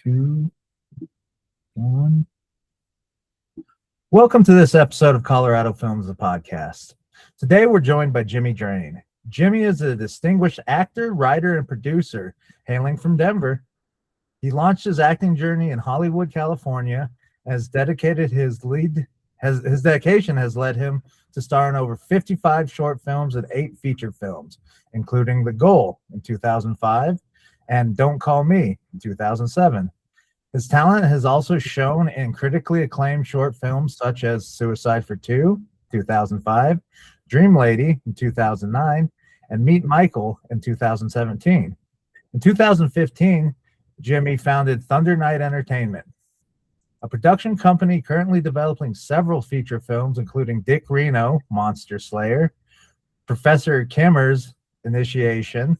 Two, one. Welcome to this episode of Colorado Films, the podcast. Today we're joined by Jimmy Drain. Jimmy is a distinguished actor, writer, and producer hailing from Denver. He launched his acting journey in Hollywood, California, and his dedication has led him to star in over 55 short films and 8 feature films, including The Goal in 2005 and Don't Call Me in 2007. His talent has also shown in critically acclaimed short films such as Suicide for Two, 2005, Dream Lady in 2009, and Meet Michael in 2017. In 2015, Jimmy founded Thunder Night Entertainment, a production company currently developing several feature films, including Dick Reno, Monster Slayer, Professor Kimmer's Initiation,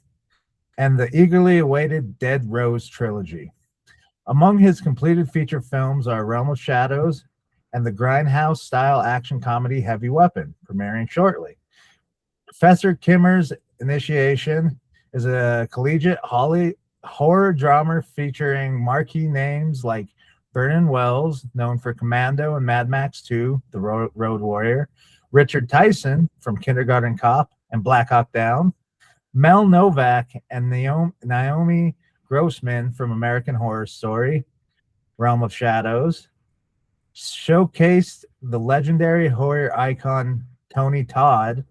and the eagerly awaited Dead Rose trilogy. Among his completed feature films are Realm of Shadows and the Grindhouse-style action comedy Heavy Weapon, premiering shortly. Professor Kimmer's Initiation is a collegiate horror drama featuring marquee names like Vernon Wells, known for Commando and Mad Max 2, The Road Warrior, Richard Tyson from Kindergarten Cop and Black Hawk Down, Mel Novak and Naomi Grossman from American Horror Story, Realm of Shadows, showcased the legendary horror icon Tony Todd,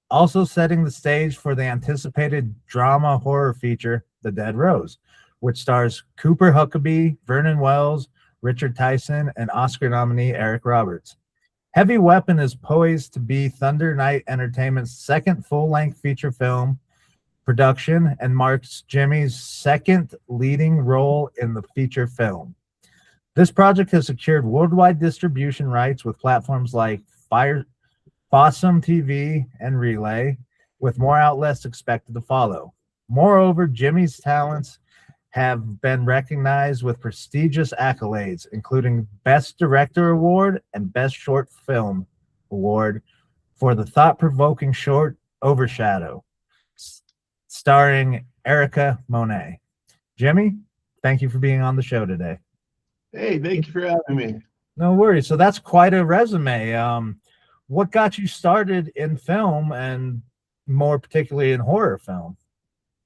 also setting the stage for the anticipated drama horror feature The Dead Rose, which stars Cooper Huckabee, Vernon Wells, Richard Tyson, and Oscar nominee Eric Roberts. Heavy Weapon is poised to be Thunder Night Entertainment's second full-length feature film production and marks Jimmy's second leading role in the feature film. This project has secured worldwide distribution rights with platforms like Fossum TV and Relay, with more outlets expected to follow. Moreover, Jimmy's talents have been recognized with prestigious accolades, including Best Director Award and Best Short Film Award for the thought-provoking short Overshadow, starring Erica Monet. Jimmy, thank you for being on the show today. Hey, thank you for having me. No worries. So that's quite a resume. What got you started in film, and more particularly in horror film?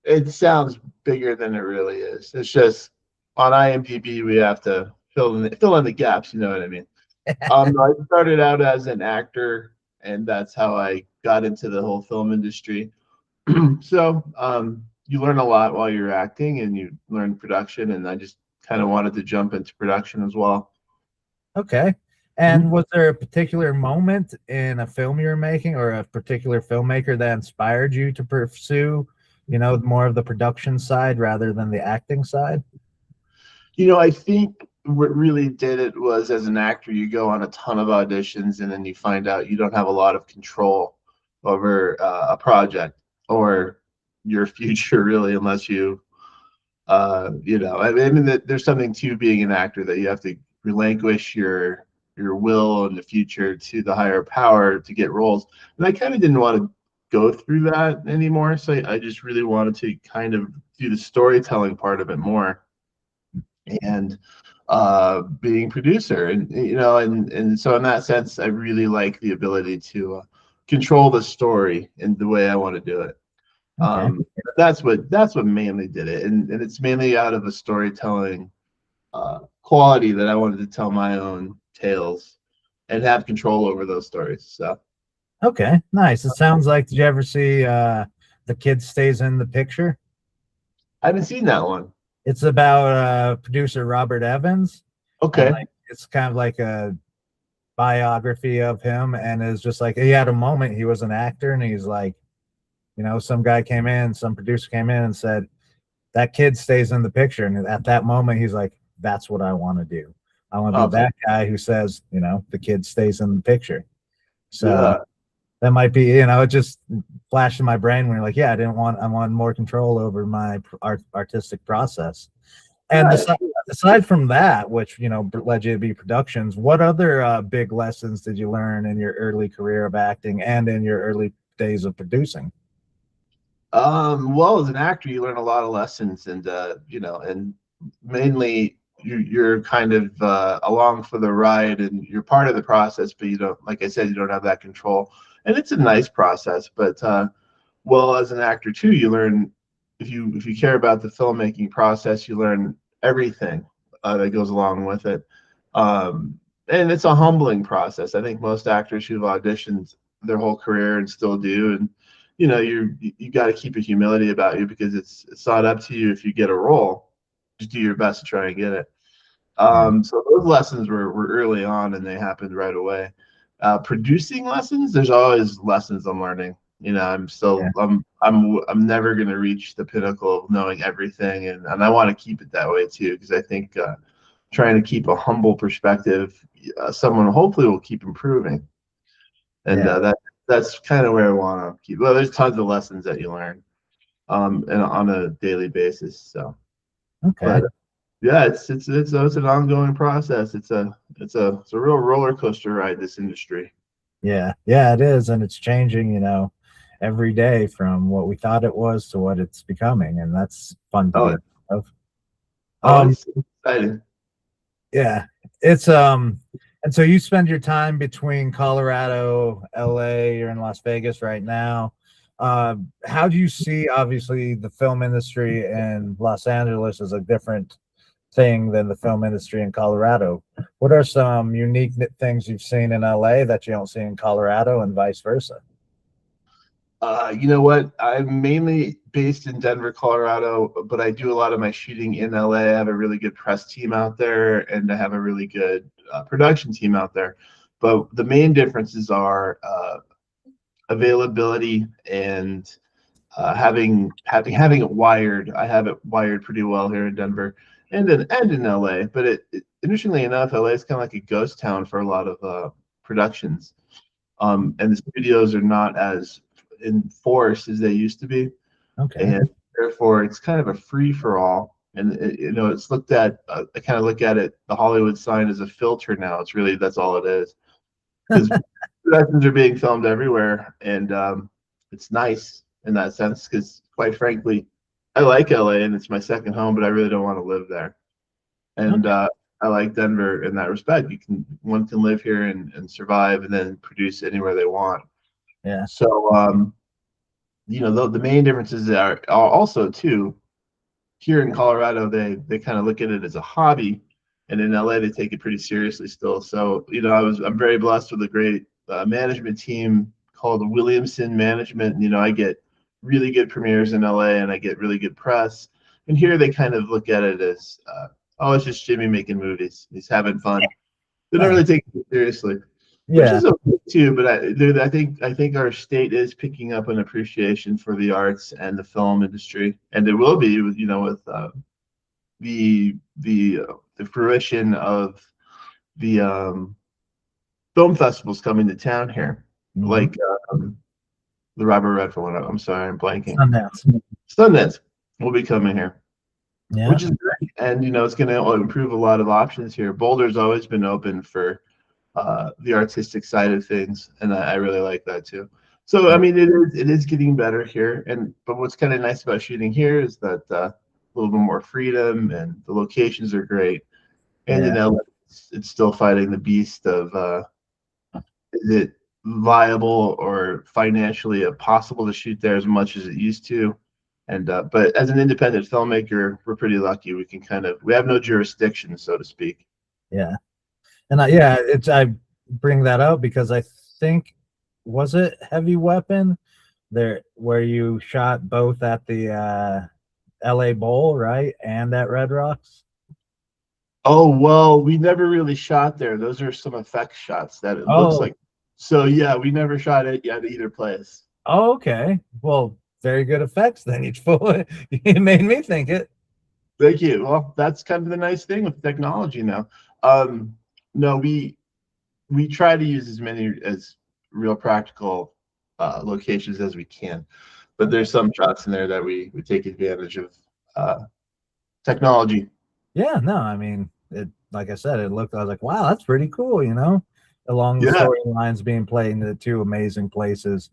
It sounds bigger than it really is. It's just on IMDb we have to fill in the gaps. You know what I mean? I started out as an actor, and that's how I got into the whole film industry. So you learn a lot while you're acting, and you learn production, and I just kind of wanted to jump into production as well. Okay. And was there a particular moment in a film you were making, or a particular filmmaker that inspired you to pursue, more of the production side rather than the acting side? I think what really did it was, as an actor, you go on a ton of auditions, and then you find out you don't have a lot of control over a project or your future, really, unless you there's something to being an actor, that you have to relinquish your will in the future to the higher power to get roles. And I kind of didn't want to go through that anymore, so I just really wanted to kind of do the storytelling part of it more, and being producer, and so in that sense I really like the ability to control the story in the way I want to do it. Okay. That's what mainly did it, and it's mainly out of a storytelling quality that I wanted to tell my own tales and have control over those stories. So Okay, nice. It sounds like, did you ever see The Kid Stays in the Picture? I haven't seen that one. It's about producer Robert Evans. Okay. It's kind of like a biography of him, and it's just like he had a moment. He was an actor, and he's like, some producer came in and said, that kid stays in the picture. And at that moment, he's like, that's what I want to do. I want to be that guy who says, the kid stays in the picture. So that might be, it just flashed in my brain when you're like, I want more control over my artistic process. And aside from that, which, led you to be productions, what other big lessons did you learn in your early career of acting and in your early days of producing? Well, as an actor, you learn a lot of lessons, and and mainly you're kind of along for the ride, and you're part of the process, but you don't, like I said, you don't have that control. And it's a nice process, but well, as an actor too, you learn, if you care about the filmmaking process, you learn everything that goes along with it. And it's a humbling process. I think most actors who've auditioned their whole career and still do, and you got to keep a humility about you, because it's not up to you if you get a role. Just do your best to try and get it. Yeah. So those lessons were early on, and they happened right away. Producing lessons, there's always lessons I'm learning. I'm still, Yeah. I'm never going to reach the pinnacle of knowing everything, and I want to keep it that way too, because I think trying to keep a humble perspective, someone hopefully will keep improving, and Yeah. that's kind of where I want to keep. Well, there's tons of lessons that you learn, and on a daily basis. So, Okay. but yeah, it's an ongoing process. It's a real roller coaster ride, this industry. Yeah. Yeah, it is. And it's changing, every day from what we thought it was to what it's becoming. And that's fun to be Oh, a part of. it's exciting. Yeah. And so you spend your time between Colorado, LA, you're in Las Vegas right now. How do you see, obviously, the film industry in Los Angeles is a different thing than the film industry in Colorado? What are some unique things you've seen in LA that you don't see in Colorado, and vice versa? You know what? I'm mainly based in Denver, Colorado, but I do a lot of my shooting in LA. I have a really good press team out there, and I have a really good production team out there. But the main differences are availability and having it wired. I have it wired pretty well here in Denver and in LA. But interestingly enough, LA is kind of like a ghost town for a lot of productions, and the studios are not as enforced as they used to be, Okay. and therefore it's kind of a free for all. And it's looked at. I kind of look at it, the Hollywood sign, as a filter now. It's really, that's all it is, because productions are being filmed everywhere, and it's nice in that sense, because quite frankly, I like LA and it's my second home, but I really don't want to live there. And Okay. I like Denver in that respect. One can live here and survive, and then produce anywhere they want. Yeah. So the main differences are also too, here in Colorado, they kind of look at it as a hobby, and in LA they take it pretty seriously still. So I'm very blessed with a great management team called Williamson Management. I get really good premieres in LA, and I get really good press. And here they kind of look at it as, oh, it's just Jimmy making movies. He's having fun. They don't Nice. really take it seriously, which Yeah. is okay too. But I think our state is picking up an appreciation for the arts and the film industry, and there will be, with the fruition of the film festivals coming to town here, Mhm. like the Robert Redford one. I'm sorry, I'm blanking. Sundance. Sundance will be coming here, Yeah. which is great, and it's going to improve a lot of options here. Boulder's always been open for the artistic side of things, and I really like that too. So I Yeah. mean, it is getting better here, but what's kind of nice about shooting here is that a little bit more freedom, and the locations are great. And Yeah. in LA, it's still fighting the beast of is it viable or financially possible to shoot there as much as it used to. And but as an independent filmmaker, we're pretty lucky. We have no jurisdiction, so to speak. Yeah. And I bring that up because I think, was it Heavy Weapon there where you shot both at the LA Bowl, right? And at Red Rocks? Oh, well, we never really shot there. Those are some effect shots that it looks Oh, like. So yeah, we never shot it at either place. oh, okay. Well, very good effects then. Each full it made me think it. Thank you. Well, that's kind of the nice thing with technology now. Um, no, we try to use as many as real practical locations as we can, but Okay. there's some shots in there that we take advantage of technology. Yeah, no, I mean, it, like I said, I was like, wow, that's pretty cool, along the Yeah. storylines being played in the two amazing places.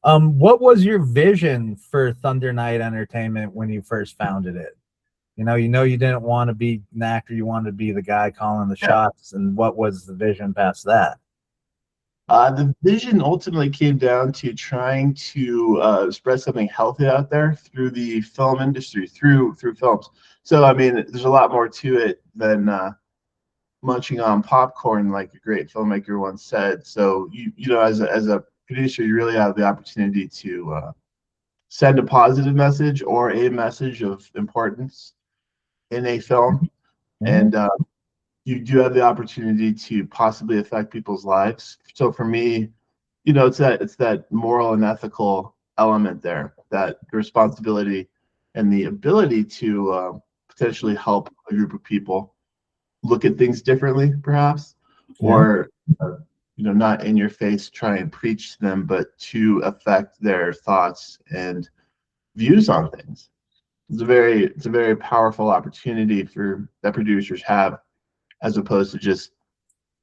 What was your vision for Thunder Night Entertainment when you first founded it? You didn't want to be an actor. You wanted to be the guy calling the shots. And what was the vision past that? The vision ultimately came down to trying to spread something healthy out there through the film industry, through films. So I mean, there's a lot more to it than munching on popcorn, like a great filmmaker once said. So as a producer, you really have the opportunity to send a positive message or a message of importance in a film, and you do have the opportunity to possibly affect people's lives. So for me, it's that moral and ethical element there, that responsibility and the ability to potentially help a group of people look at things differently, perhaps, or not in your face try and preach to them, but to affect their thoughts and views on things. It's a very powerful opportunity that producers have, as opposed to just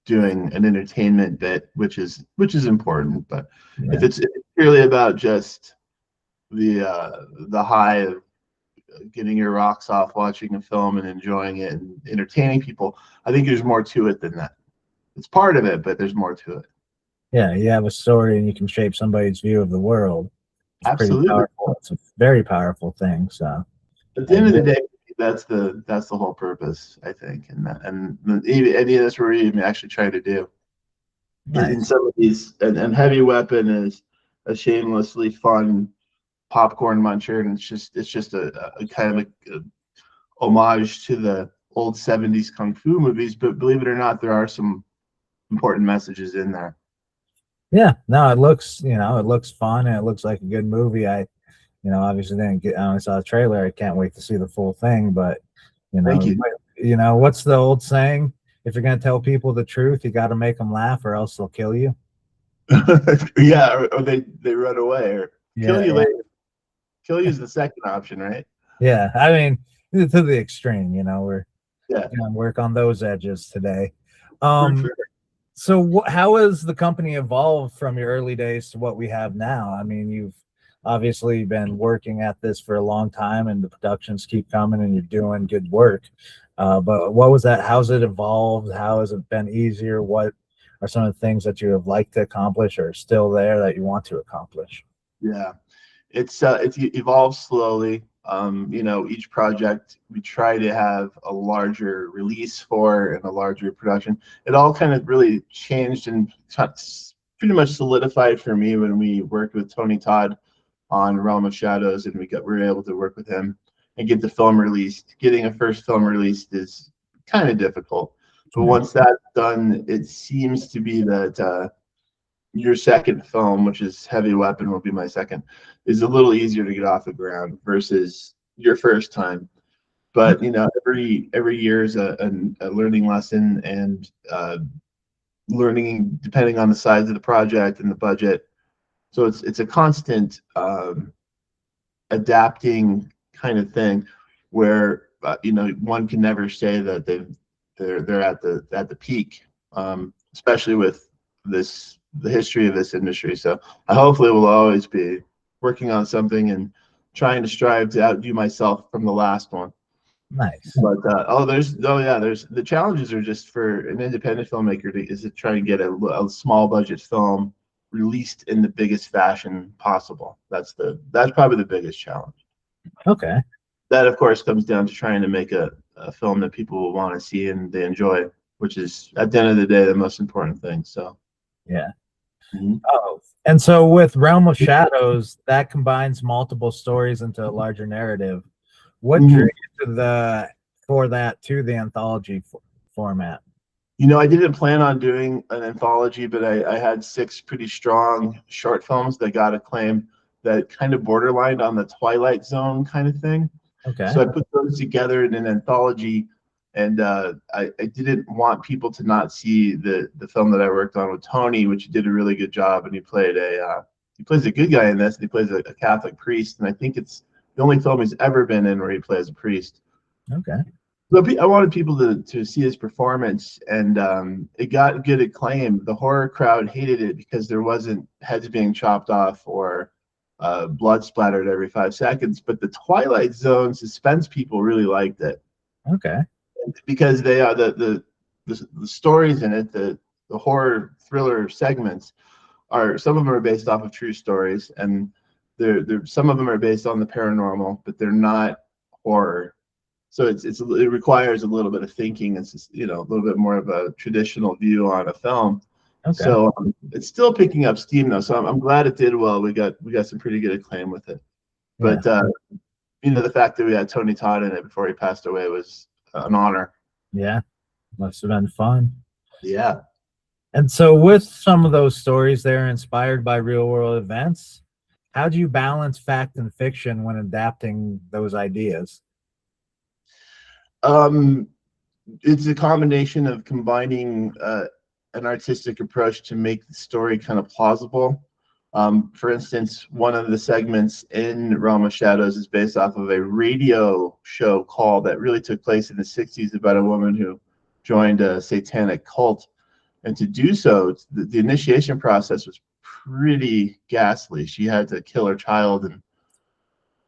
doing an entertainment bit, which is important. But if it's purely about just the high of getting your rocks off watching a film and enjoying it and entertaining people, I think there's more to it than that. It's part of it, but there's more to it. Yeah, you have a story and you can shape somebody's view of the world. It's Absolutely. pretty powerful. It's a very powerful thing. So at the end of the day, that's the whole purpose, I think, and any of this we're even actually trying to do. Nice. In some of these, and Heavy Weapon is a shamelessly fun popcorn muncher, and it's just a kind of a homage to the old 70s kung fu movies, but believe it or not, there are some important messages in there. Yeah, no, it looks fun, and it looks like a good movie. I obviously I only saw the trailer. I can't wait to see the full thing, but Thank you. What's the old saying? If you're going to tell people the truth, you got to make them laugh or else they'll kill you. Yeah, or they run away or kill you later. Kill you is the second option, right? Yeah, I mean, to the extreme, we're gonna work on those edges today. Sure. So how has the company evolved from your early days to what we have now? I mean, you've obviously been working at this for a long time, and the productions keep coming, and you're doing good work. But what was that? How's it evolved? How has it been easier? What are some of the things that you have liked to accomplish or are still there that you want to accomplish? Yeah, it's evolved slowly. Each project we try to have a larger release for and a larger production. It all kind of really changed and pretty much solidified for me when we worked with Tony Todd on Realm of Shadows, and we were able to work with him and get the film released. Getting a first film released is kind of difficult, but once that's done, it seems to be that your second film, which is Heavy Weapon, will be my second, is a little easier to get off the ground versus your first time. But every year is a learning lesson, and learning depending on the size of the project and the budget. So it's a constant adapting kind of thing, where one can never say that they're at the peak, especially with the history of this industry. So I hopefully will always be working on something and trying to strive to outdo myself from the last one. Nice. But there's the challenges are just for an independent filmmaker to try and get a small budget film released in the biggest fashion possible. That's probably the biggest challenge. Okay. That of course comes down to trying to make a film that people will want to see and they enjoy, which is at the end of the day the most important thing. So yeah. Oh, and so with Realm of Shadows, that combines multiple stories into a larger narrative. What drew you to the anthology format? I didn't plan on doing an anthology, but I had 6 pretty strong short films that got acclaim that kind of borderlined on the Twilight Zone kind of thing. Okay. So I put those together in an anthology, and I didn't want people to not see the film that I worked on with Tony, which he did a really good job, and he plays a good guy in this, and he plays a Catholic priest, and I think it's the only film he's ever been in where he plays a priest. Okay. So I wanted people to see his performance, and it got good acclaim. The horror crowd hated it because there wasn't heads being chopped off or blood splattered every 5 seconds. But the Twilight Zone suspense people really liked it. Okay. Because they are the stories in it, the horror thriller segments are, some of them are based off of true stories, and they're some of them are based on the paranormal, but they're not horror. So it requires a little bit of thinking. It's just, a little bit more of a traditional view on a film. Okay. So it's still picking up steam though. So I'm glad it did well. We got some pretty good acclaim with it. Yeah. But the fact that we had Tony Todd in it before he passed away was an honor. Yeah. Must have been fun. Yeah. And so with some of those stories, they're inspired by real world events. How do you balance fact and fiction when adapting those ideas? It's a combination of combining an artistic approach to make the story kind of plausible. For instance, one of the segments in Realm of Shadows is based off of a radio show call that really took place in the 60s about a woman who joined a satanic cult. And to do so, the initiation process was pretty ghastly. She had to kill her child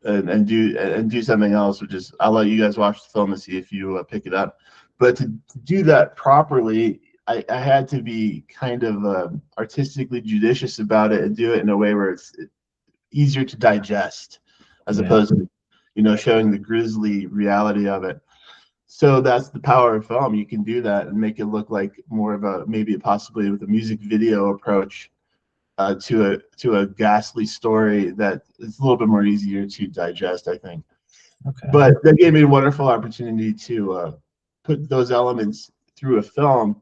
and do something else, which is, I'll let you guys watch the film and see if you pick it up. But to do that properly, I had to be kind of artistically judicious about it and do it in a way where it's easier to digest, as opposed to showing the grisly reality of it. So that's the power of film. You can do that and make it look like more of a, maybe possibly with a music video approach to a ghastly story that is a little bit more easier to digest, I think. Okay. But that gave me a wonderful opportunity to put those elements through a film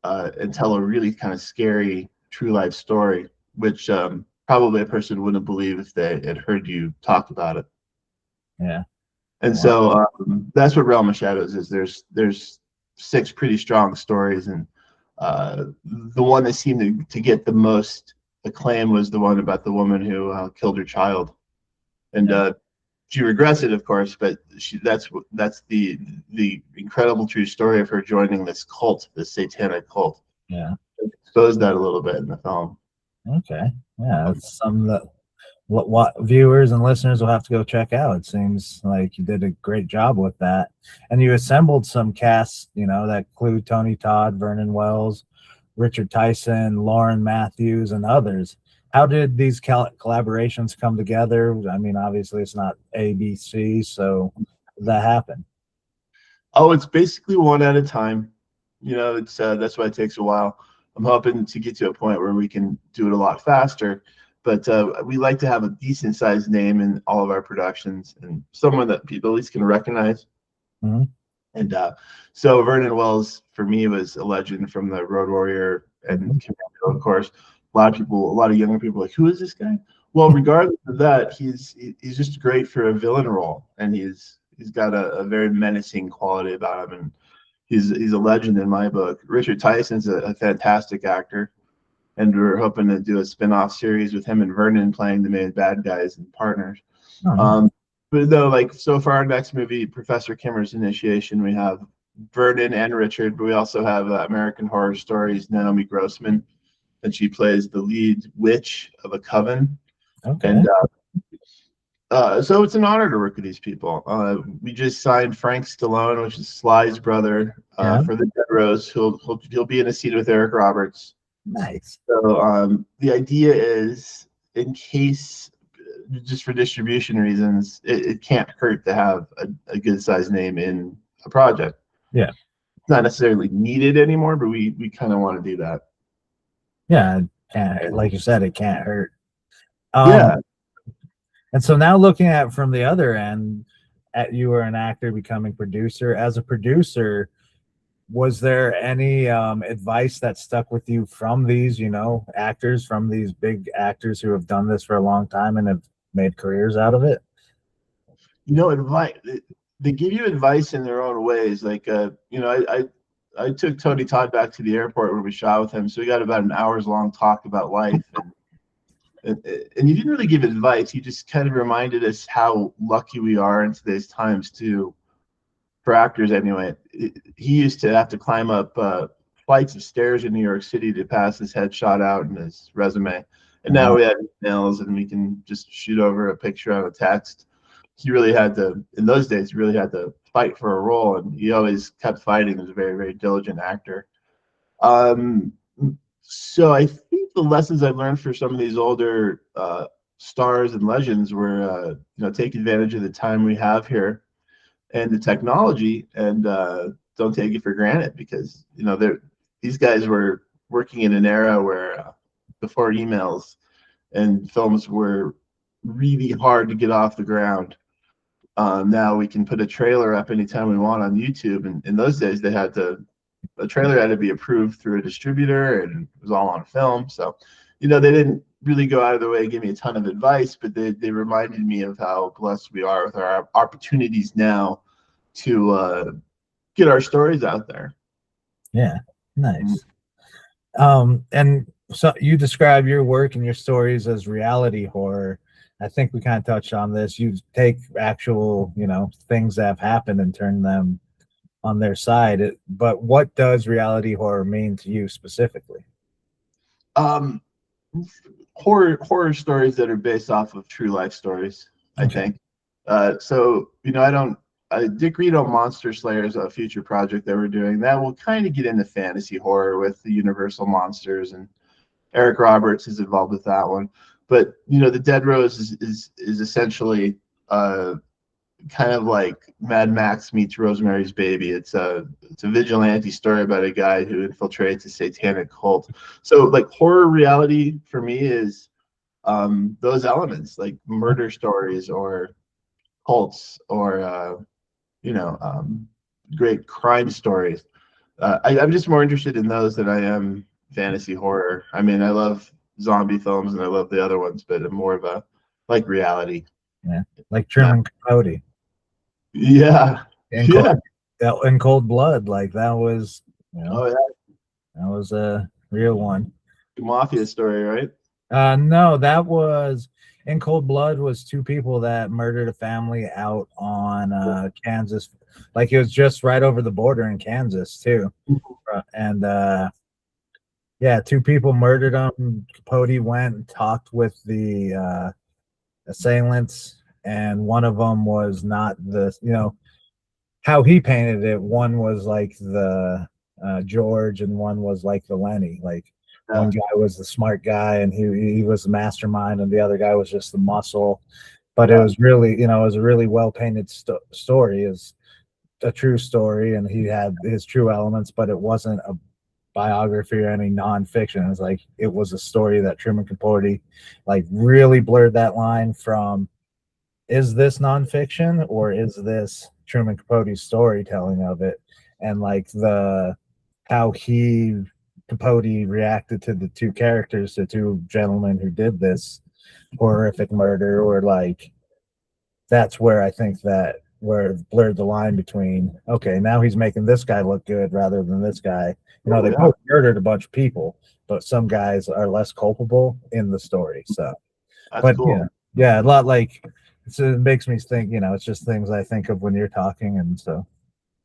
and tell a really kind of scary true life story, which probably a person wouldn't believe if they had heard you talk about it. Yeah. And so that's what Realm of Shadows is. There's 6 pretty strong stories, and the one that seemed to get the most acclaim was the one about the woman who killed her child, and she regrets it, of course. But that's the incredible true story of her joining this cult, this satanic cult. Yeah. Exposed that a little bit in the film. Okay. Yeah, it's something that what viewers and listeners will have to go check out. It seems like you did a great job with that, and you assembled some casts, that include Tony Todd, Vernon Wells, Richard Tyson, Lauren Matthews, and others. How did these collaborations come together? I mean, obviously it's not ABC, so how did that happen? Oh, it's basically one at a time. It's that's why it takes a while. I'm hoping to get to a point where we can do it a lot faster. But we like to have a decent sized name in all of our productions, and someone that people at least can recognize. Mm-hmm. And so Vernon Wells, for me, was a legend from the Road Warrior and Commando, of course. A lot of younger people are like, who is this guy? Well, regardless of that, he's just great for a villain role, and he's got a very menacing quality about him, and he's a legend in my book. Richard Tyson's a fantastic actor, and we're hoping to do a spin-off series with him and Vernon playing the main bad guys and partners. Oh, But though, so for our next movie, Professor Kimmer's Initiation, we have Vernon and Richard, but we also have American Horror Stories Naomi Grossman, and she plays the lead witch of a coven. okay. And so it's an honor to work with these people. We just signed Frank Stallone, which is Sly's brother, for the Dead Rose. He'll be in a scene with Eric Roberts. Nice. So the idea is, in case, just for distribution reasons, it can't hurt to have a good sized name in a project. Yeah. It's not necessarily needed anymore, but we kind of want to do that. Yeah, like you said, it can't hurt. Yeah. And so now looking at it from the other end, you were an actor becoming producer. As a producer, was there any advice that stuck with you from these, actors, from these big actors who have done this for a long time and have made careers out of it? Advice. They give you advice in their own ways. Like, I took Tony Todd back to the airport where we shot with him, so we got about an hour's long talk about life, and he didn't really give advice. He just kind of reminded us how lucky we are in today's times for actors anyway. He used to have to climb up flights of stairs in New York City to pass his headshot out and his resume, And now we have emails and we can just shoot over a picture on a text. He really had to, in those days, he really had to fight for a role, and he always kept fighting. He was a very, very diligent actor. So I think the lessons I learned for some of these older stars and legends were, take advantage of the time we have here and the technology, and don't take it for granted, because these guys were working in an era where before emails and films were really hard to get off the ground. Now we can put a trailer up anytime we want on YouTube, and in those days a trailer had to be approved through a distributor, and it was all on film. So, they didn't really go out of their way to give me a ton of advice, but they reminded me of how blessed we are with our opportunities now to get our stories out there. Yeah, nice. And so you describe your work and your stories as reality horror. I think we kind of touched on this. You take actual, things that have happened and turn them on their side. But what does reality horror mean to you specifically? Horror stories that are based off of true life stories, I think. So, Dick Rito Monster Slayer is a future project that we're doing that will kind of get into fantasy horror with the Universal monsters, and Eric Roberts is involved with that one. But the Dead Rose is essentially kind of like Mad Max meets Rosemary's Baby. It's a vigilante story about a guy who infiltrates a satanic cult. So like horror reality for me is those elements, like murder stories or cults or great crime stories. I'm just more interested in those than I am fantasy horror. I mean, I love zombie films and I love the other ones, but I'm more of a like reality. Yeah, like Truman Capote. Yeah. In Cold Blood, like that was, that was a real one. Mafia story, right? No, that was In Cold Blood was two people that murdered a family out on Kansas. Like it was just right over the border in Kansas too. And two people murdered them. Capote went and talked with the assailants, and one of them was not the, how he painted it. One was like the George, and one was like the Lenny. Like one guy was the smart guy, and he was the mastermind, and the other guy was just the muscle. But it was really, it was a really well painted story. Is a true story, and he had his true elements, but it wasn't a biography or any nonfiction. It's like it was a story that Truman Capote like really blurred that line from, is this nonfiction or is this Truman Capote's storytelling of it? And like how Capote reacted to the two characters, the two gentlemen who did this horrific murder, or like that's where I think that where it blurred the line between, okay, now he's making this guy look good rather than this guy. They both murdered a bunch of people, but some guys are less culpable in the story. So, that's cool. A lot like it makes me think. It's just things I think of when you're talking, and so.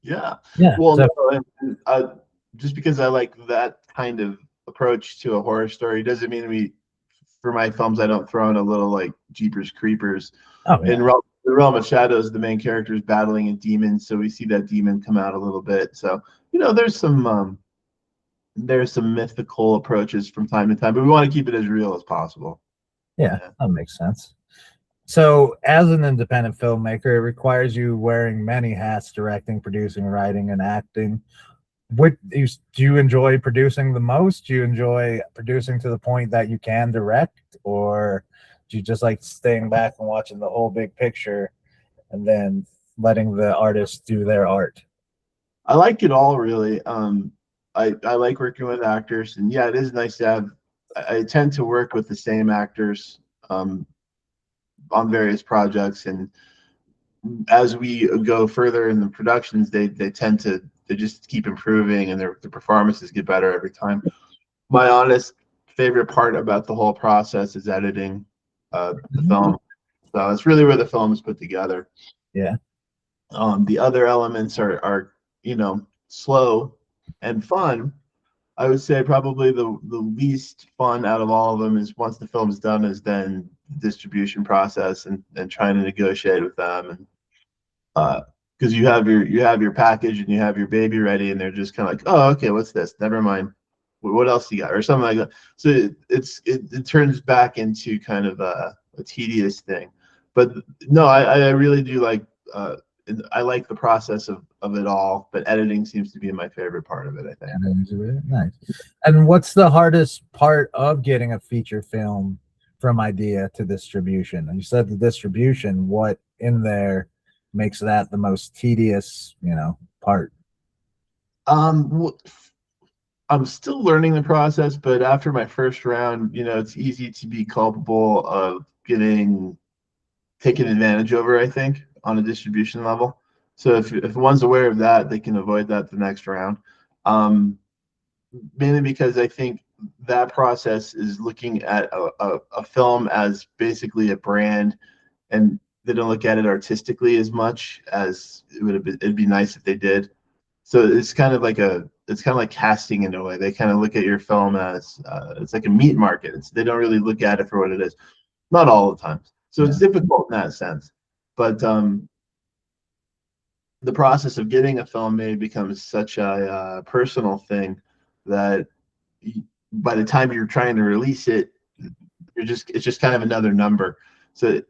Yeah. Well, no, just because I like that kind of approach to a horror story doesn't mean for my films, I don't throw in a little like Jeepers Creepers. In the Realm of Shadows, the main character is battling a demon, so we see that demon come out a little bit. So there's some mythical approaches from time to time, but we want to keep it as real as possible. Yeah, that makes sense. So, as an independent filmmaker, it requires you wearing many hats: directing, producing, writing, and acting. Do you enjoy producing the most? Do you enjoy producing to the point that you can direct, or do you just like staying back and watching the whole big picture and then letting the artists do their art? I like it all, really. I like working with actors, and it is nice to have. I tend to work with the same actors on various projects, and as we go further in the productions, they tend to just keep improving, and their performances get better every time. My honest favorite part about the whole process is editing the film. So it's really where the film is put together. Yeah. The other elements are slow and fun, I would say probably the least fun out of all of them is once the film's done is then the distribution process and trying to negotiate with them, and because you have your package and you have your baby ready, and they're just kind of like, oh, okay, what's this? Never mind. What else you got, or something like that. So it turns back into kind of a tedious thing. But no, I really do like I like the process of it all, but editing seems to be my favorite part of it, I think. Nice. And what's the hardest part of getting a feature film from idea to distribution? And you said the distribution. What in there makes that the most tedious, part? I'm still learning the process, but after my first round, it's easy to be culpable of getting taken advantage over, I think, on a distribution level. So if one's aware of that, they can avoid that the next round. Mainly because I think that process is looking at a film as basically a brand, and they don't look at it artistically as much as it'd be nice if they did. So it's kind of like casting in a way. They kind of look at your film as it's like a meat market. They don't really look at it for what it is, not all the time. So it's difficult in that sense. But the process of getting a film made becomes such a personal thing that by the time you're trying to release it, it's just kind of another number. So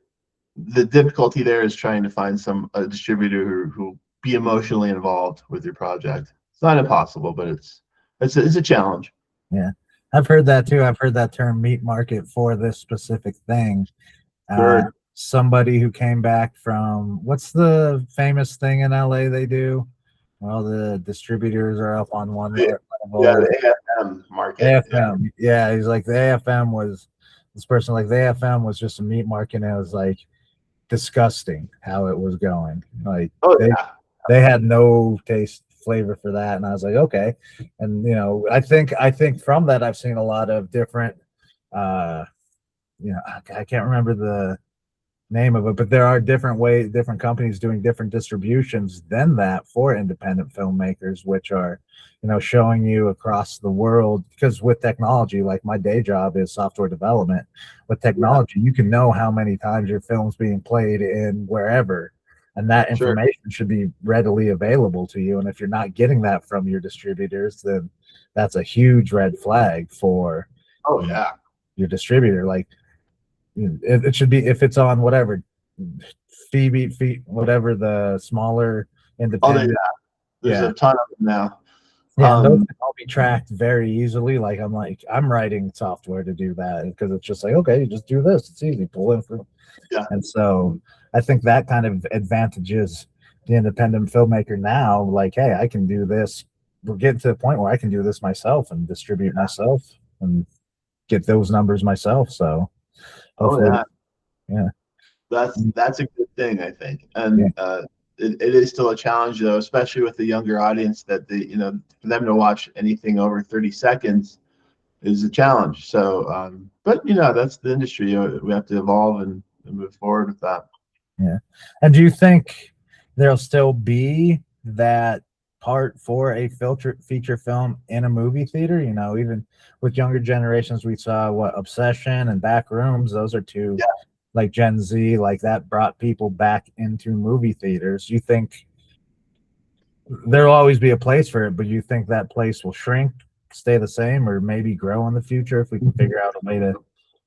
the difficulty there is trying to find a distributor who be emotionally involved with your project. It's not impossible, but it's a challenge. Yeah, I've heard that too. I've heard that term meat market for this specific thing. Sure. Somebody who came back from, what's the famous thing in LA they do? Well, the distributors are up on one level. Yeah, the AFM market. AFM. Yeah, he's like, the AFM was this person, like, the AFM was just a meat market, and it was like disgusting how it was going. Like, they had no taste, flavor for that. And I was like, okay. And I think from that I've seen a lot of different I can't remember the name of it, but there are different companies doing different distributions than that for independent filmmakers, which are showing you across the world. Because with technology, like my day job is software development, with technology you can know how many times your film's being played in wherever, and that information should be readily available to you. And if you're not getting that from your distributors, then that's a huge red flag for your distributor. Like, it should be, if it's on whatever Phoebe, whatever the smaller independent. There's a ton of them now. Yeah, those can all be tracked very easily. Like I'm writing software to do that, because it's just like, okay, you just do this. It's easy, pull in from. Yeah. And so I think that kind of advantages the independent filmmaker now. Like, hey, I can do this. We're getting to the point where I can do this myself and distribute myself and get those numbers myself. So hopefully, that's a good thing, I think. And it is still a challenge, though, especially with the younger audience, that for them to watch anything over 30 seconds is a challenge. So, but that's the industry. We have to evolve and move forward with that. Yeah. And do you think there'll still be that part for a feature film in a movie theater? Even with younger generations, we saw Obsession and Back Rooms. Those are two, like Gen Z, like that brought people back into movie theaters. You think there'll always be a place for it, but you think that place will shrink, stay the same, or maybe grow in the future if we can figure out a way to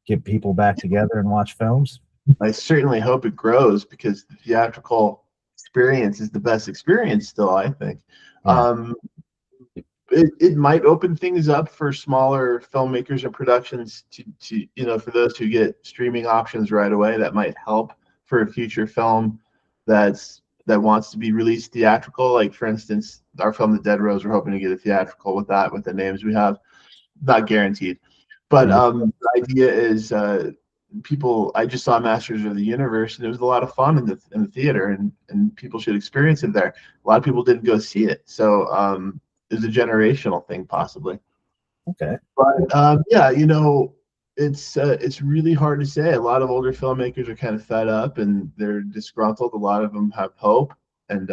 get people back together and watch films? I certainly hope it grows, because the theatrical experience is the best experience still, I think. It might open things up for smaller filmmakers and productions to for those who get streaming options right away. That might help for a future film that wants to be released theatrical. Like, for instance, our film The Dead Rose, we're hoping to get a theatrical with the names we have. Not guaranteed, but the idea is I just saw Masters of the Universe, and it was a lot of fun in the theater, and people should experience it there. A lot of people didn't go see it, so it's a generational thing, possibly. Okay. But it's really hard to say. A lot of older filmmakers are kind of fed up and they're disgruntled. A lot of them have hope, and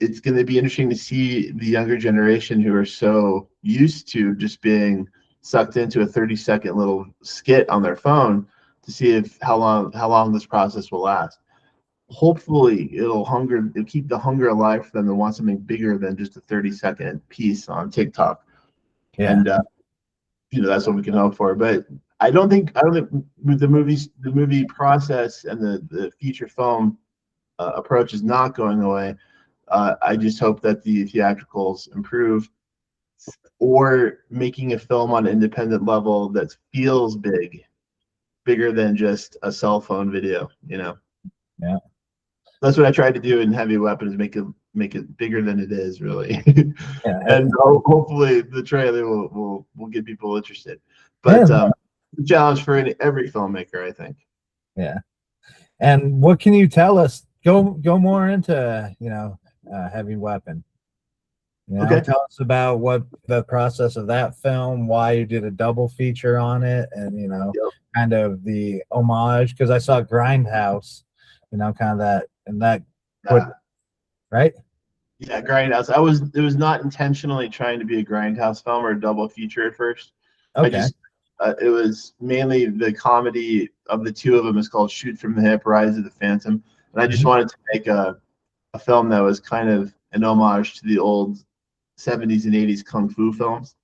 it's going to be interesting to see the younger generation who are so used to just being sucked into a 30-second little skit on their phone to see if how long this process will last. Hopefully it'll keep the hunger alive for them to want something bigger than just a 30-second piece on TikTok. Yeah. And that's what we can hope for. But I don't think the movie process and the feature film approach is not going away. I just hope that the theatricals improve, or making a film on an independent level that feels bigger than just a cell phone video. Yeah. That's what I tried to do in Heavy Weapons, make it bigger than it is, really. Yeah. And hopefully the trailer will get people interested. But Yeah. the challenge for every filmmaker, I think. Yeah. And what can you tell us? Go more into Heavy Weapon. Okay. Tell us about what the process of that film, why you did a double feature on it, and Yep. kind of the homage, because I saw Grindhouse, kind of that, and that put right. Yeah, Grindhouse. It was not intentionally trying to be a Grindhouse film or a double feature at first. Okay. It was mainly the comedy of the two of them is called Shoot from the Hip, Rise of the Phantom, and I just wanted to make a film that was kind of an homage to the old 70s and 80s kung fu films.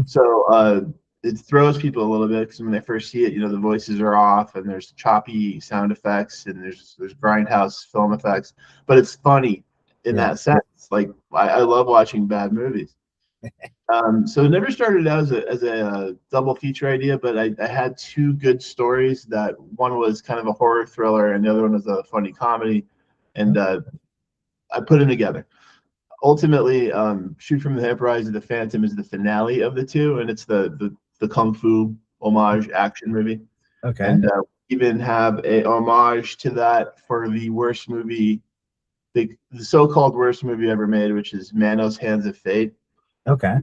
So it throws people a little bit because when they first see it, the voices are off and there's choppy sound effects and there's Grindhouse film effects, but it's funny in that sense. Like I love watching bad movies. So it never started out as a double feature idea, but I had two good stories. That one was kind of a horror thriller and the other one was a funny comedy, and I put them together. Ultimately, Shoot from the Hip, Rise of the Phantom is the finale of the two, and it's the kung fu homage action movie. Okay. And even have a homage to that for the worst movie, the so-called worst movie ever made, which is Manos Hands of Fate. Okay.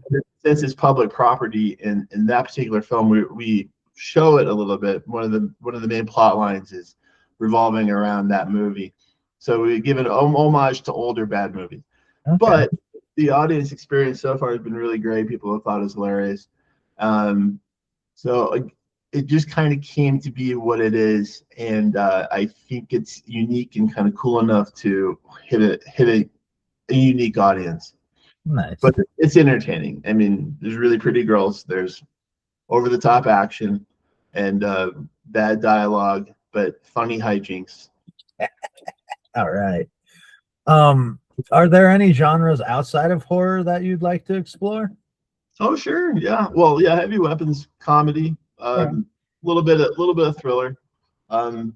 Since it's public property, in that particular film, we show it a little bit. One of the main plot lines is revolving around that movie. So we give an homage to older bad movies. Okay. But the audience experience so far has been really great. People have thought it was hilarious. So it just kind of came to be what it is, and I think it's unique and kind of cool enough to hit a unique audience. Nice. But it's entertaining. I mean, there's really pretty girls. There's over the top action and bad dialogue, but funny hijinks. All right. Are there any genres outside of horror that you'd like to explore? Oh, sure. Yeah. Well, yeah. Heavy Weapons, comedy, little bit of thriller. I'm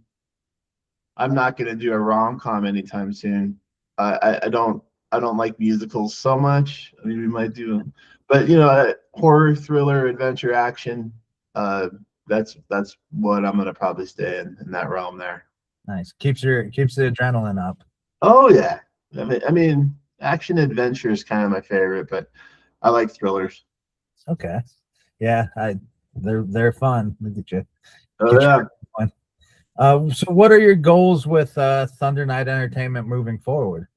not going to do a rom-com anytime soon. I don't like musicals so much. I mean, we might do, but horror, thriller, adventure, action. That's what I'm going to probably stay in that realm there. Nice. Keeps the adrenaline up. Oh yeah. I mean, action adventure is kind of my favorite, but I like thrillers. Okay. Yeah, they're fun. Look at you. Oh yeah. So what are your goals with Thunder Night Entertainment moving forward?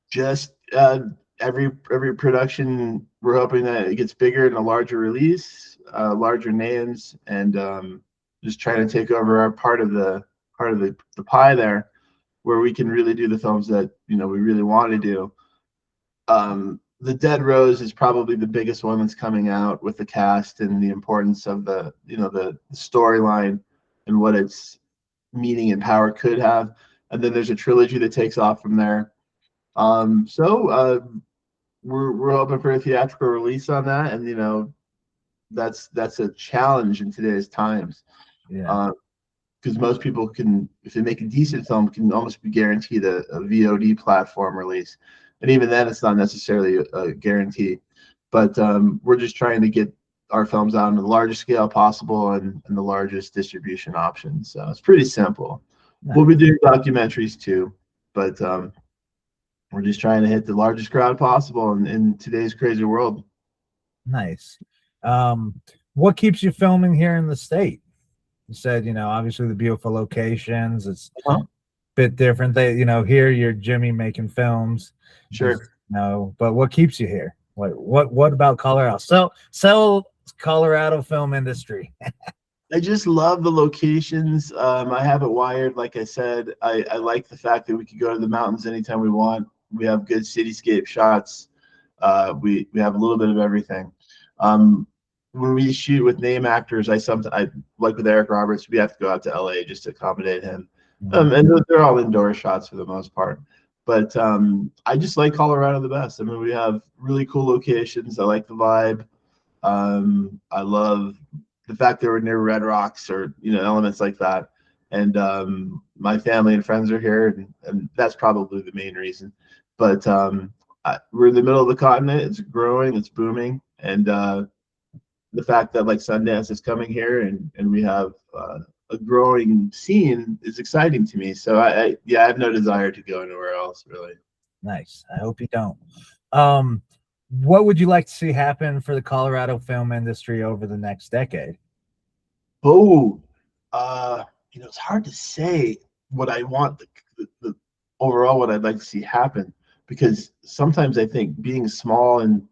Just every production, we're hoping that it gets bigger and a larger release, larger names, and just trying to take over our part of the pie there, where we can really do the films that we really want to do. The Dead Rose is probably the biggest one that's coming out with the cast and the importance of the storyline and what its meaning and power could have. And then there's a trilogy that takes off from there. So we're hoping for a theatrical release on that, and that's a challenge in today's times. Yeah. Because most people can, if they make a decent film, can almost be guaranteed a VOD platform release. And even then, it's not necessarily a guarantee. But we're just trying to get our films out on the largest scale possible and the largest distribution options. So it's pretty simple. Nice. We'll be doing documentaries too, but we're just trying to hit the largest crowd possible in today's crazy world. Nice. What keeps you filming here in the state? You said, obviously the beautiful locations. It's bit different. They, here you're Jimmy making films. Sure. But what keeps you here? What about Colorado? Sell Colorado film industry. I just love the locations. I have it wired. Like I said, I like the fact that we can go to the mountains anytime we want. We have good cityscape shots. We have a little bit of everything. When we shoot with name actors, I like with Eric Roberts, we have to go out to LA just to accommodate him. And they're all indoor shots for the most part. But I just like Colorado the best. I mean, we have really cool locations. I like the vibe. I love the fact that we're near Red Rocks or elements like that. And my family and friends are here, and that's probably the main reason. But we're in the middle of the continent. It's growing, it's booming, and the fact that like Sundance is coming here and we have a growing scene is exciting to me. So I have no desire to go anywhere else really. Nice. I hope you don't. What would you like to see happen for the Colorado film industry over the next decade? Oh, it's hard to say what I want the overall what I'd like to see happen, because sometimes I think being small and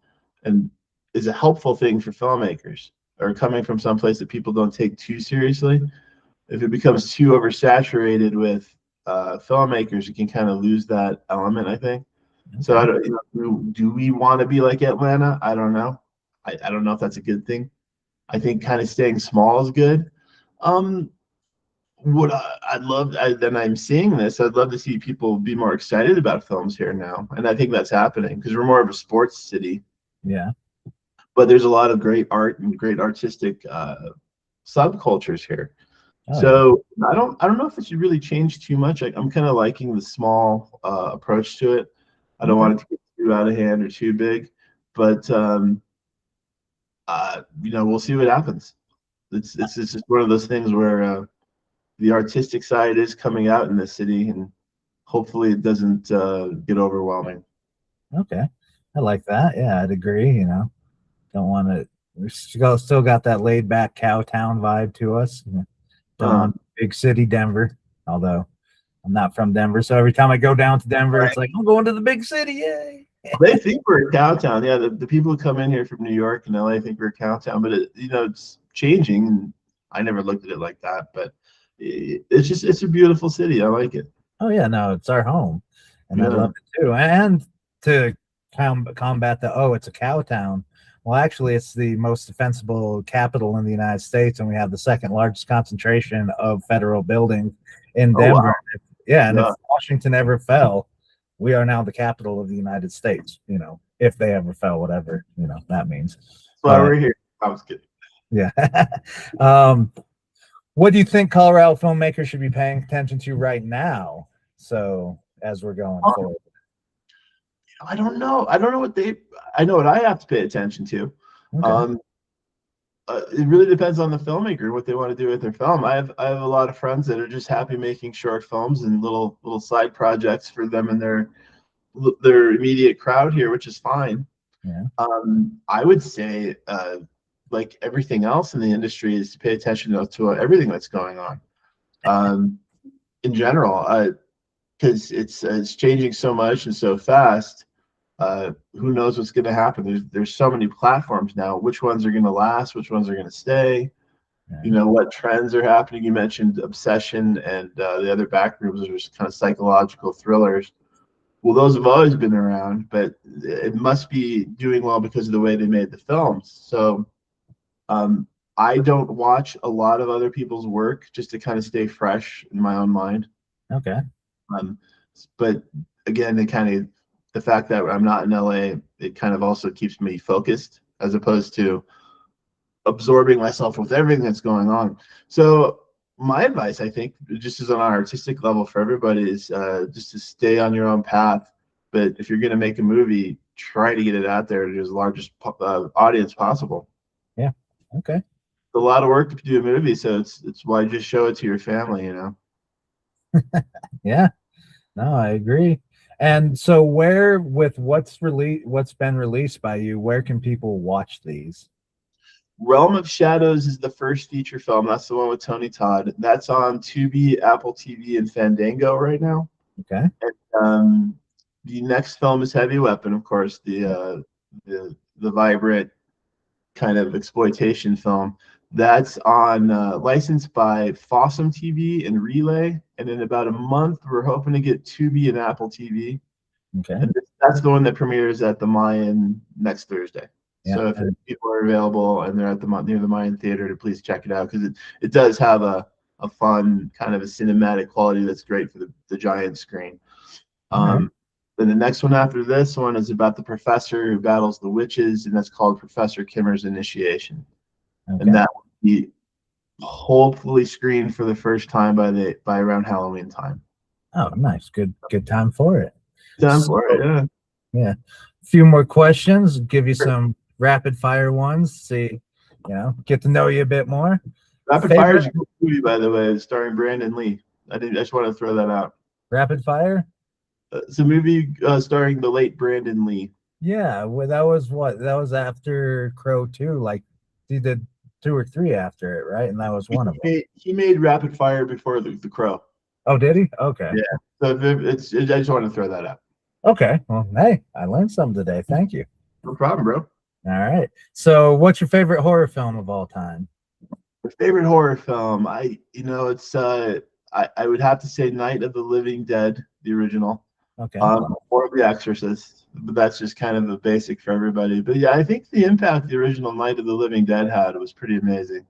is a helpful thing for filmmakers, or coming from someplace that people don't take too seriously. If it becomes too oversaturated with filmmakers, you can kind of lose that element, I think. Okay. So I don't, do we want to be like Atlanta? I don't know. I don't know if that's a good thing. I think kind of staying small is good. What I'd love, then I'm seeing this, I'd love to see people be more excited about films here now. And I think that's happening because we're more of a sports city. Yeah. But there's a lot of great art and great artistic subcultures here. So yeah. I don't know if it should really change too much. I'm kind of liking the small approach to it. I don't want it to get too out of hand or too big, but we'll see what happens. It's just one of those things where the artistic side is coming out in the city, and hopefully it doesn't get overwhelming. Okay, I like that. Yeah, I'd agree. Don't want to. We still got that laid back cowtown vibe to us. Don't want big city Denver, although I'm not from Denver, so every time I go down to Denver, It's like I'm going to the big city. Yay! They think we're a cowtown. Yeah, the people who come in here from New York and LA think we're a cowtown, but it's changing. And I never looked at it like that, but it's a beautiful city. I like it. Oh yeah, no, it's our home, and I love it too. And to combat it's a cow town. Well, actually, it's the most defensible capital in the United States, and we have the second largest concentration of federal buildings in Denver. Wow. Yeah, and if Washington ever fell, we are now the capital of the United States. If they ever fell, whatever that means. That's why we're here. I was kidding. Yeah. What do you think Colorado filmmakers should be paying attention to right now? So as we're going forward. I don't know. I don't know I know what I have to pay attention to. Okay. It really depends on the filmmaker, what they want to do with their film. I have a lot of friends that are just happy making short films and little side projects for them and their immediate crowd here, which is fine. Yeah. I would say, like everything else in the industry, is to pay attention to everything that's going on. In general, because it's changing so much and so fast. Who knows what's going to happen? There's so many platforms now. Which ones are going to last? Which ones are going to stay? Yeah. What trends are happening? You mentioned Obsession and the other backrooms, which are kind of psychological thrillers. Well, those have always been around, but it must be doing well because of the way they made the films. So I don't watch a lot of other people's work just to kind of stay fresh in my own mind. Okay. But again, the fact that I'm not in LA, it kind of also keeps me focused as opposed to absorbing myself with everything that's going on. So my advice, I think, just as on an artistic level for everybody, is just to stay on your own path. But if you're going to make a movie, try to get it out there to the largest audience possible. Yeah. Okay. It's a lot of work to do a movie, so it's why just show it to your family, Yeah. No, I agree. And so what's been released by you, where can people watch these? Realm of Shadows is the first feature film. That's the one with Tony Todd. That's on Tubi, Apple TV, and Fandango right now. Okay. And, the next film is Heavy Weapon, of course, the vibrant kind of exploitation film. That's on licensed by Fossum TV and Relay. And in about a month, we're hoping to get Tubi and Apple TV. Okay. And that's the one that premieres at the Mayan next Thursday. Yeah. So if people are available and they're at near the Mayan Theater, to please check it out, because it does have a fun kind of a cinematic quality that's great for the giant screen. Then the next one after this one is about the professor who battles the witches, and that's called Professor Kimmer's Initiation. Okay. And that will be hopefully screened for the first time by around Halloween time. Oh, nice. Good time for it. Time for it, yeah. Yeah. A few more questions. Give you some rapid fire ones. See, get to know you a bit more. Rapid Fire is a good movie, by the way, starring Brandon Lee. I just want to throw that out. Rapid Fire? It's a movie starring the late Brandon Lee. Yeah, well, that was what? That was after Crow 2. Like, he did 2 or 3 after it, right? And that was one of them. He made Rapid Fire before the Crow. Oh, did he? Okay. Yeah. So I just want to throw that out. Okay. Well, hey, I learned something today. Thank you. No problem, bro. All right. So, what's your favorite horror film of all time? My favorite horror film, it's I would have to say Night of the Living Dead, the original. Okay. Or The Exorcist, but that's just kind of a basic for everybody. But yeah, I think the impact the original Night of the Living Dead had was pretty amazing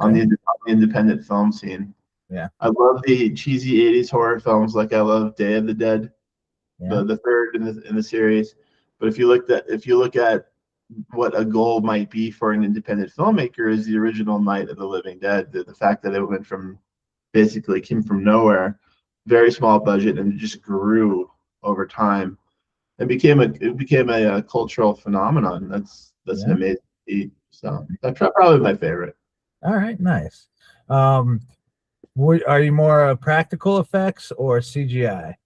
on the independent film scene. Yeah. I love the cheesy 80s horror films, like I love Day of the Dead, the third in the series. But if you look at what a goal might be for an independent filmmaker, is the original Night of the Living Dead. The fact that it came from nowhere, very small budget, and it just grew over time and became a cultural phenomenon. That's an amazing feat. So that's probably my favorite. All right, nice. Are you more practical effects or CGI?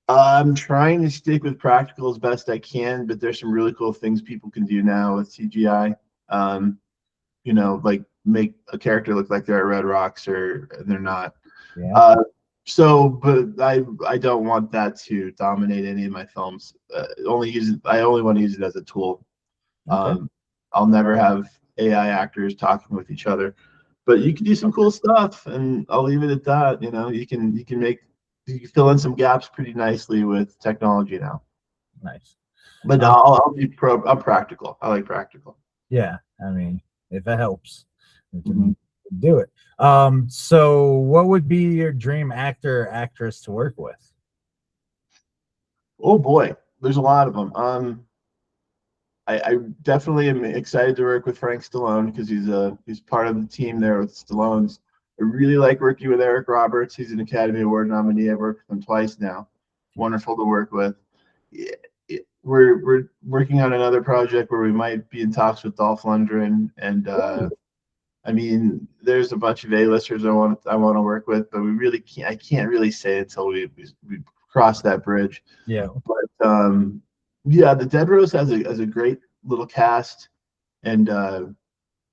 I'm trying to stick with practical as best I can, but there's some really cool things people can do now with CGI. Like make a character look like they're at Red Rocks or they're not. Yeah. But I don't want that to dominate any of my films. I only want to use it as a tool. Okay. I'll never have AI actors talking with each other, but you can do some cool stuff, and I'll leave it at that. You can fill in some gaps pretty nicely with technology now. Nice. But I'm practical. I like practical. Yeah, I mean, if it helps, we can do it. So what would be your dream actor or actress to work with? Oh boy, there's a lot of them. I definitely am excited to work with Frank Stallone, because he's part of the team there with Stallone's. I really like working with Eric Roberts. He's an Academy Award nominee. I've worked with him twice now. Wonderful to work with. We're working on another project where we might be in talks with Dolph Lundgren, and I mean, there's a bunch of A-listers I want to work with, but I can't really say until we cross that bridge. Yeah. But the Dead Rose has a great little cast, and of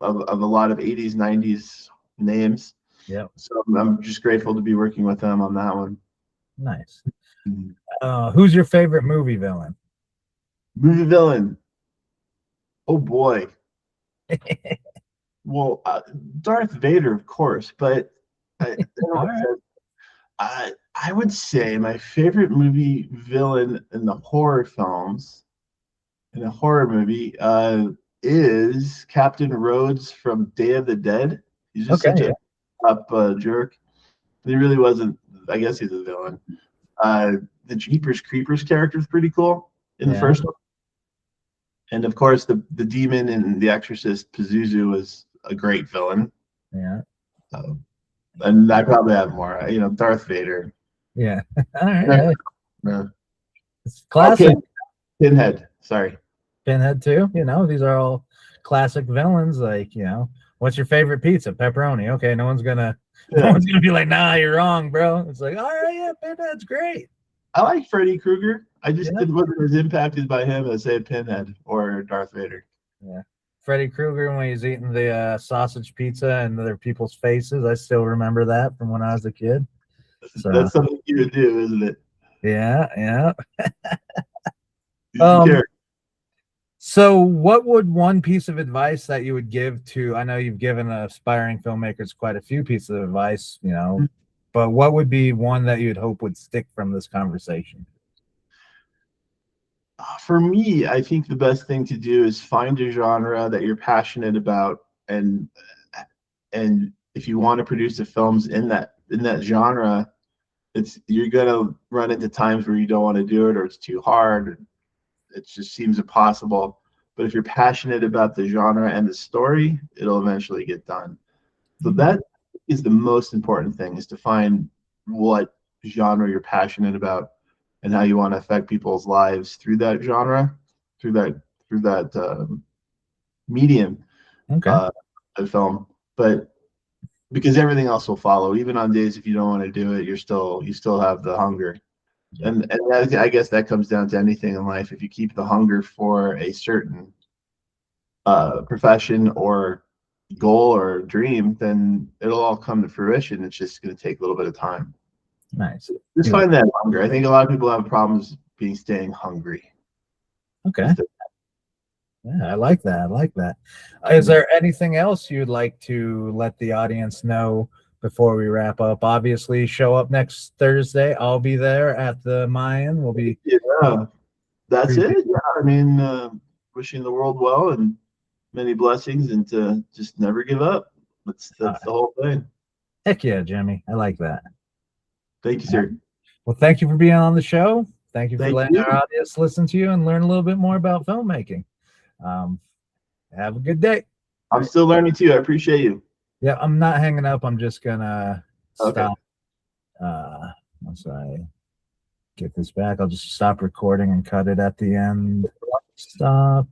a lot of 80s, 90s names. Yeah. So I'm just grateful to be working with them on that one. Nice. Who's your favorite movie villain? Movie villain. Oh boy. Well, Darth Vader, of course, but I would say my favorite movie villain in the horror films, in a horror movie, is Captain Rhodes from Day of the Dead. He's just such a up jerk. He really wasn't. I guess he's a villain. The Jeepers Creepers character is pretty cool in the first one, and of course the demon in The Exorcist, Pazuzu, was a great villain. Yeah. And I probably have more. Darth Vader. Yeah. All right. Yeah. It's classic. Pinhead. Sorry. Pinhead too. These are all classic villains. Like, what's your favorite pizza? Pepperoni. Okay, no one's gonna be like, nah, you're wrong, bro. It's like, all right, yeah, Pinhead's great. I like Freddy Krueger. I just wasn't as impacted by him as, say, Pinhead or Darth Vader. Yeah. Freddy Krueger when he's eating the sausage pizza and other people's faces. I still remember that from when I was a kid. So That's something you would do, isn't it? yeah. You care. So what would one piece of advice that you would give to, I know you've given aspiring filmmakers quite a few pieces of advice, but what would be one that you'd hope would stick from this conversation? For me, I think the best thing to do is find a genre that you're passionate about, and if you want to produce the films in that genre, you're gonna run into times where you don't want to do it, or it's too hard, it just seems impossible. But if you're passionate about the genre and the story, it'll eventually get done. So that is the most important thing, is to find what genre you're passionate about and how you want to affect people's lives through that genre, through that medium of film. But because everything else will follow, even on days if you don't want to do it, you still have the hunger. And that, I guess that comes down to anything in life. If you keep the hunger for a certain profession or goal or dream, then it'll all come to fruition. It's just going to take a little bit of time. Nice. Just find that hunger. I think a lot of people have problems staying hungry. Okay. Yeah, I like that. Is there anything else you'd like to let the audience know before we wrap up? Obviously, show up next Thursday. I'll be there at the Mayan. We'll be. Yeah, that's it. Yeah, I mean, wishing the world well and many blessings, and to just never give up. That's the whole thing. Heck yeah, Jimmy. I like that. Thank you, sir. Well, thank you for being on the show. Thank you for letting our audience listen to you and learn a little bit more about filmmaking. Have a good day. I'm still learning too. I appreciate you. Yeah, I'm not hanging up. I'm just gonna stop. Once I get this back, I'll just stop recording and cut it at the end. Stop.